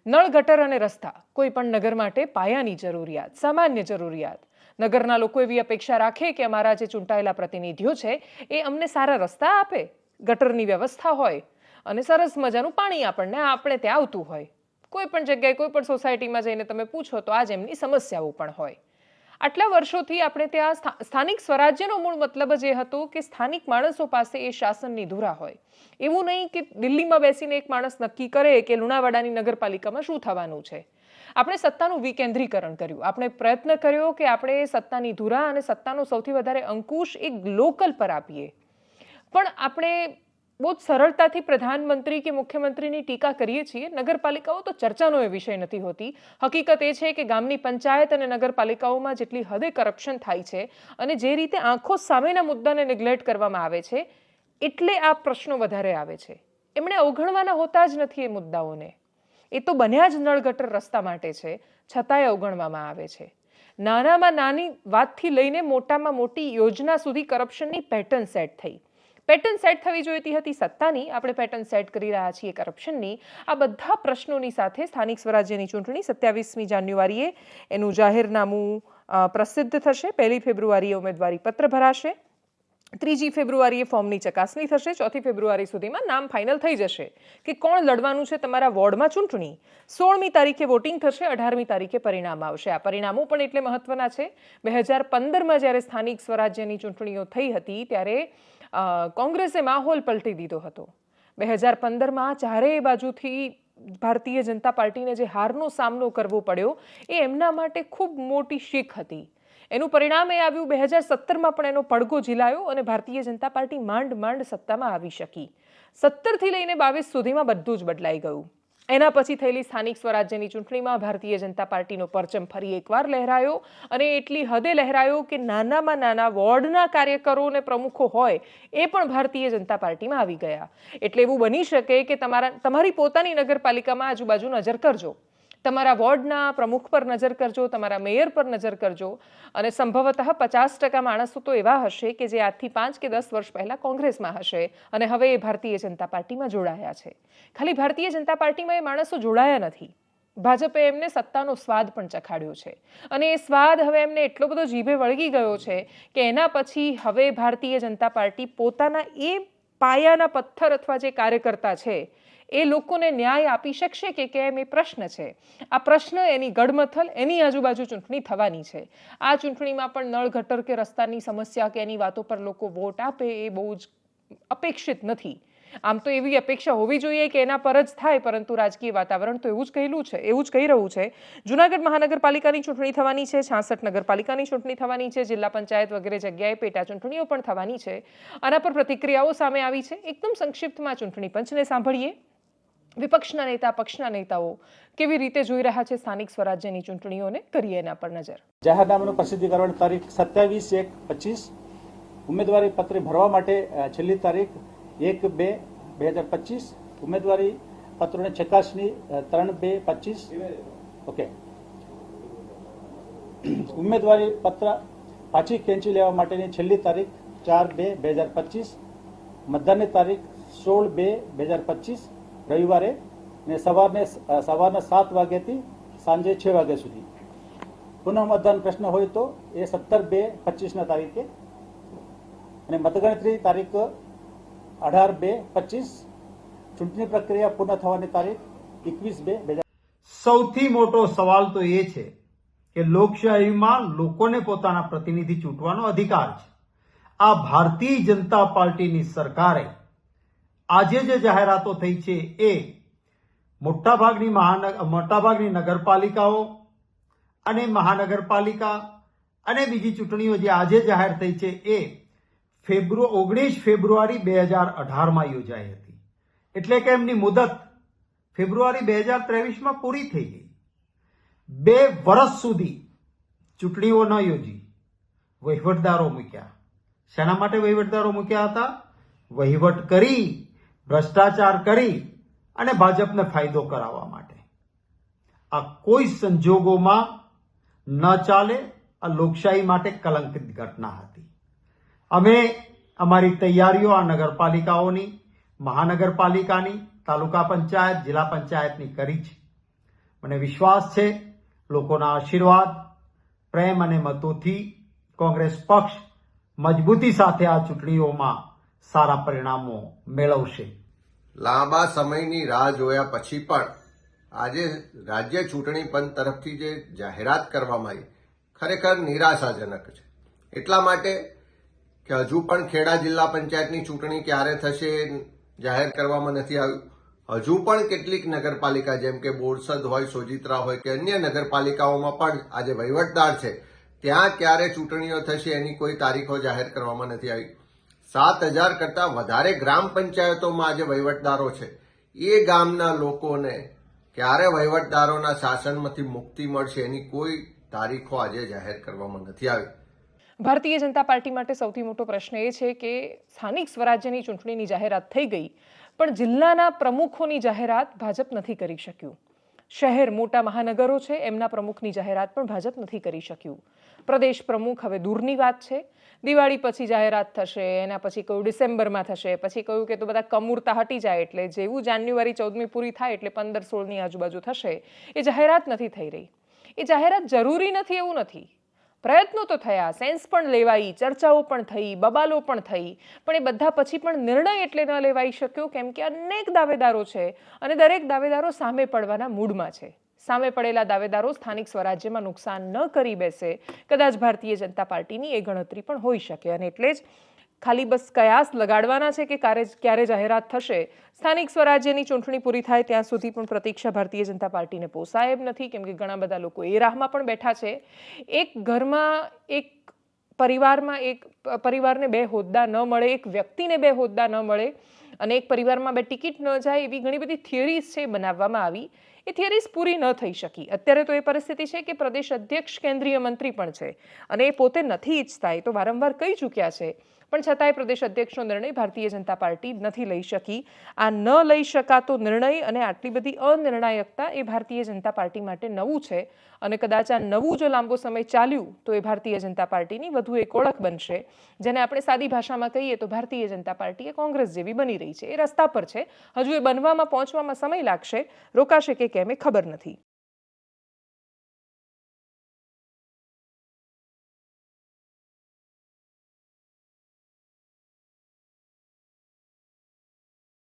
નળ ગટર અને રસ્તા કોઈ પણ નગર માટે પાયાની જરૂરિયાત, સામાન્ય જરૂરિયાત. નગરના લોકો એવી અપેક્ષા રાખે કે અમારા જે ચૂંટાયેલા પ્રતિનિધિઓ છે એ અમને સારા રસ્તા આપે, ગટરની વ્યવસ્થા હોય અને સરસ મજાનું પાણી આપણે ત્યાં આવતું હોય. કોઈ પણ જગ્યાએ કોઈ પણ સોસાયટીમાં જઈને તમે પૂછો તો આજ એમની સમસ્યાઓ પણ હોય. આટલા વર્ષોથી આપણે ત્યાં સ્થાનિક સ્વરાજ્યનો મૂળ મતલબ જ એ હતો કે સ્થાનિક માણસો પાસે એ શાસનની ધુરા હોય. એવું નહીં કે દિલ્હીમાં બેસીને એક માણસ નક્કી કરે કે લુણાવાડાની નગરપાલિકામાં શું થવાનું છે. આપણે સત્તાનું વિકેન્દ્રીકરણ કર્યું. આપણે પ્રયત્ન કર્યો કે આપણે સત્તાની ધુરા અને સત્તાનો સૌથી વધારે અંકુશ એક લોકલ પર આપીએ. પણ આપણે બહુ જ સરળતાથી પ્રધાનમંત્રી કે મુખ્યમંત્રીની ટીકા કરીએ છીએ. નગરપાલિકાઓ તો ચર્ચાનો એ વિષય નથી હોતી. હકીકત એ છે કે ગામની પંચાયત અને નગરપાલિકાઓમાં જેટલી હદે કરપ્શન થાય છે અને જે રીતે આંખો સામેના મુદ્દાને નેગ્લેક્ટ કરવામાં આવે છે એટલે આ પ્રશ્નો વધારે આવે છે. એમણે અવગણવાના હોતા જ નથી એ મુદ્દાઓને. એ તો બન્યા જ નળ ગટર રસ્તા માટે છે, છતાંય અવગણવામાં આવે છે. નાનામાં નાની વાતથી લઈને મોટામાં મોટી યોજના સુધી કરપ્શનની પેટર્ન સેટ થઈ. પેટર્ન સેટ થવી જોઈતી હતી સત્તાની, આપણે પેટર્ન સેટ કરી રહ્યા છીએ કરપ્શનની. આ બધા પ્રશ્નોની સાથે સ્થાનિક સ્વરાજ્યની ચૂંટણી 27મી જાન્યુઆરીએ એનું જાહેરનામું પ્રસિદ્ધ થશે. 1 ફેબ્રુઆરીએ ઉમેદવારી પત્ર ભરાશે. 3 ફેબ્રુઆરીએ ફોર્મની ચકાસણી થશે. 4 ફેબ્રુઆરી સુધીમાં નામ ફાઇનલ થઈ જશે કે કોણ લડવાનું છે તમારા વોર્ડમાં ચૂંટણી. 16મી તારીખે વોટિંગ થશે. 18મી તારીખે પરિણામ આવશે. આ પરિણામો પણ એટલે મહત્વના છે. 2015માં જ્યારે સ્થાનિક સ્વરાજ્યની ચૂંટણીઓ થઈ હતી ત્યારે કોંગ્રેસે માહોલ પલટી દીધો હતો. 2015માં ચારેય બાજુથી ભારતીય જનતા પાર્ટીને જે હારનો સામનો કરવો પડ્યો એ એમના માટે ખૂબ મોટી શીખ હતી. એનું પરિણામ એ આવ્યું 2017માં પણ એનો પડઘો ઝીલાયો અને ભારતીય જનતા પાર્ટી માંડ માંડ સત્તામાં આવી શકી. 17થી લઈને 22 સુધીમાં બધું જ બદલાઈ ગયું. એના પછી થયેલી સ્થાનિક સ્વરાજ્યની ચૂંટણીમાં ભારતીય જનતા પાર્ટીનો પરચમ ફરી એકવાર લહેરાયો અને એટલી હદે લહેરાયો કે નાનામાં નાના વોર્ડના કાર્યકરો અને પ્રમુખો હોય એ પણ ભારતીય જનતા પાર્ટીમાં આવી ગયા. એટલે એવું બની શકે કે તમારી પોતાની નગરપાલિકામાં આજુબાજુ નજર કરજો, તમારા વોર્ડના પ્રમુખ પર નજર કરજો, તમારા મેયર પર નજર કરજો અને સંભવતઃ 50% માણસો તો એવા હશે કે જે આજથી 5 કે 10 વર્ષ પહેલા કોંગ્રેસમાં હશે અને હવે એ ભારતીય જનતા પાર્ટીમાં જોડાયા છે. ખાલી ભારતીય જનતા પાર્ટીમાં એ માણસો જોડાયા નથી, ભાજપે એમને સત્તાનો સ્વાદ પણ ચખાડ્યો છે અને એ સ્વાદ હવે એમને એટલો બધો જીભે વળગી ગયો છે કે એના પછી હવે ભારતીય જનતા પાર્ટી પોતાના એ પાયાના પથ્થર અથવા જે કાર્યકર્તા છે એ લોકોને ન્યાય આપી શકશે કે કેમ એ પ્રશ્ન છે. આ પ્રશ્ન એની ગડમથલ એની આજુબાજુ ચૂંટણી થવાની છે. આ ચૂંટણીમાં પણ નળ ગટર કે રસ્તાની સમસ્યા કે એની વાતો પર લોકો વોટ આપે એ બહુ જ અપેક્ષિત નથી. આમ તો એવી અપેક્ષા હોવી જોઈએ કે એના પર જ થાય, પરંતુ રાજકીય વાતાવરણ તો એવું જ કહી રહ્યું છે. જૂનાગઢ મહાનગરપાલિકાની ચૂંટણી થવાની છે, 66 નગરપાલિકાની ચૂંટણી થવાની છે, જિલ્લા પંચાયત વગેરે જગ્યાએ પેટા ચૂંટણીઓ પણ થવાની છે. આના પર પ્રતિક્રિયાઓ સામે આવી છે. એકદમ સંક્ષિપ્તમાં ચૂંટણી પંચને સાંભળીએ. વિપક્ષના નેતા, પક્ષના નેતાઓ કેવી રીતે જોઈ રહ્યા છે સ્થાનિક સ્વરાજ્યની ચૂંટણીઓને, કરીએ એના પર નજર. જાહેરનામાનું પ્રસિદ્ધિકરણ તારીખ 27/1/25. ઉમેદવારી પત્ર ભરવા માટે છેલ્લી તારીખ 1/2/2025. ઉમેદવારી પત્રોની ચકાસણી 3/2/25. ઓકે. ઉમેદવારી પત્ર પાછી ખેંચી લેવા માટેની છેલ્લી તારીખ 4/2/2025. મતદાનની તારીખ 16/2/2025 રવિવારે ને સવારના 7 વાગ્યાથી સાંજે 6 વાગ્યા સુધી. પુનઃ મતદાન પ્રશ્ન હોય તો એ 17/2/25ના તારીખે અને મતગણતરી તારીખ 18/2/25. ચૂંટણી પ્રક્રિયા પૂર્ણ થવાની તારીખ 21/2/2025. સૌથી મોટો સવાલ તો એ છે કે લોકશાહીમાં લોકોને પોતાના પ્રતિનિધિ ચૂંટવાનો અધિકાર છે. આ ભારતીય જનતા પાર્ટીની સરકારે આજે જે જાહેરાતો થઈ છે એ મોટાભાગની નગરપાલિકાઓ અને મહાનગરપાલિકા અને બીજી ચૂંટણીઓ જે આજે જાહેર થઈ છે એ 19 ફેબ્રુઆરી 2018માં યોજાઈ હતી. એટલે કે એમની મુદત ફેબ્રુઆરી 2023માં પૂરી થઈ ગઈ. 2 વર્ષ સુધી ચૂંટણીઓ ન યોજી, વહીવટદારો મૂક્યા. શેના માટે વહીવટદારો મૂક્યા હતા? વહીવટ કરી, ભ્રષ્ટાચાર કરી અને ભાજપને ફાયદો કરાવવા માટે. આ કોઈ સંજોગોમાં ન ચાલે. આ લોકશાહી માટે કલંકિત ઘટના હતી. અમે અમારી તૈયારીઓ આ નગરપાલિકાઓની, મહાનગરપાલિકાની, તાલુકા પંચાયત, જિલ્લા પંચાયતની કરી છે. મને વિશ્વાસ છે લોકોના આશીર્વાદ, પ્રેમ અને મતોથી કોંગ્રેસ પક્ષ મજબૂતી સાથે આ ચૂંટણીઓમાં સારા પરિણામો મેળવશે. લાંબા સમયની રાહ જોયા પછી પણ આજે રાજ્ય ચૂંટણી પંચ તરફથી જે જાહેરાત કરવામાં આવી ખરેખર નિરાશાજનક છે. એટલા માટે કે હજુ પણ ખેડા જિલ્લા પંચાયતની ચૂંટણી ક્યારે થશે જાહેર કરવામાં નથી આવ્યું. હજુ પણ કેટલીક નગરપાલિકા જેમ કે બોરસદ હોય, સોજિત્રા હોય કે અન્ય નગરપાલિકાઓમાં પણ આજે વહીવટદાર છે ત્યાં ક્યારે ચૂંટણીઓ થશે એની કોઈ તારીખો જાહેર કરવામાં નથી આવી. 7,000 કરતાં વધારે ગ્રામ પંચાયતોમાં આજે વહીવટદારો છે. એ ગામના લોકોને ક્યારે વહીવટદારોના શાસનમાંથી મુક્તિ મળશે એની કોઈ તારીખો આજે જાહેર કરવામાં નથી આવી. ભારતીય જનતા પાર્ટી માટે સૌથી મોટો પ્રશ્ન એ છે કે સ્થાનિક સ્વરાજ્યની ચૂંટણીની જાહેરાત થઈ ગઈ પણ જિલ્લાના પ્રમુખોની જાહેરાત ભાજપ નથી કરી શક્યું. શહેર મોટા મહાનગરો છે એમના પ્રમુખની જાહેરાત પણ ભાજપ નથી કરી શક્યું. પ્રદેશ પ્રમુખ હવે દૂરની વાત છે. દિવાળી પછી જાહેરાત થશે, એના પછી કહ્યું ડિસેમ્બરમાં થશે, પછી કહ્યું કે તો બધા કમૂરતા હટી જાય એટલે જેવું જાન્યુઆરી 14મી પૂરી થાય એટલે 15-16ની આજુબાજુ થશે. એ જાહેરાત નથી થઈ રહી. એ જાહેરાત જરૂરી નથી એવું નથી. પ્રયત્નો તો થયા, સેન્સ પણ લેવાઈ, ચર્ચાઓ પણ થઈ, બબાલો પણ થઈ, પણ એ બધા પછી પણ નિર્ણય એટલે ન લેવાઈ શક્યો કેમ કે અનેક દાવેદારો છે અને દરેક દાવેદારો સામે પડવાના મૂડમાં છે. સામે પડેલા દાવેદારો સ્થાનિક સ્વરાજ્યમાં નુકસાન ન કરી બેસે કદાચ ભારતીય જનતા પાર્ટીની એ ગણતરી પણ હોઈ શકે અને એટલે જ ખાલી બસ કયાસ લગાડવાના છે કે ક્યારે જાહેરાત થશે. સ્થાનિક સ્વરાજ્યની ચૂંટણી પૂરી થાય ત્યાં સુધી પણ પ્રતીક્ષા ભારતીય જનતા પાર્ટીને પોસાય એમ નથી કેમ કે ઘણા બધા લોકો એ રાહમાં પણ બેઠા છે. એક ઘરમાં એક પરિવારને 2 હોદ્દા ન મળે, એક વ્યક્તિને 2 હોદ્દા ન મળે અને એક પરિવારમાં 2 ટિકિટ ન જાય એવી ઘણી બધી થિયરીઝ છે બનાવવામાં આવી. એ થિયરીઝ પૂરી ન થઈ શકી. અત્યારે તો એ પરિસ્થિતિ છે કે પ્રદેશ અધ્યક્ષ કેન્દ્રીય મંત્રી પણ છે અને એ પોતે નથી ઈચ્છતા, એ તો વારંવાર કહી ચૂક્યા છે પણ છતાંય પ્રદેશ અધ્યક્ષનો નિર્ણય ભારતીય જનતા પાર્ટી નથી લઈ શકી. આ ન લઈ શકાતો નિર્ણય અને આટલી બધી અનિર્ણાયકતા એ ભારતીય જનતા પાર્ટી માટે નવું છે અને કદાચ આ નવું જો લાંબો સમય ચાલ્યું તો એ ભારતીય જનતા પાર્ટીની વધુ એક ઓળખ બનશે જેને આપણે સાદી ભાષામાં કહીએ તો ભારતીય જનતા પાર્ટી એ કોંગ્રેસ જેવી બની રહી છે. એ રસ્તા પર છે, હજુ એ બનવામાં પહોંચવામાં સમય લાગશે, રોકાશે કે કેમ એ ખબર નથી.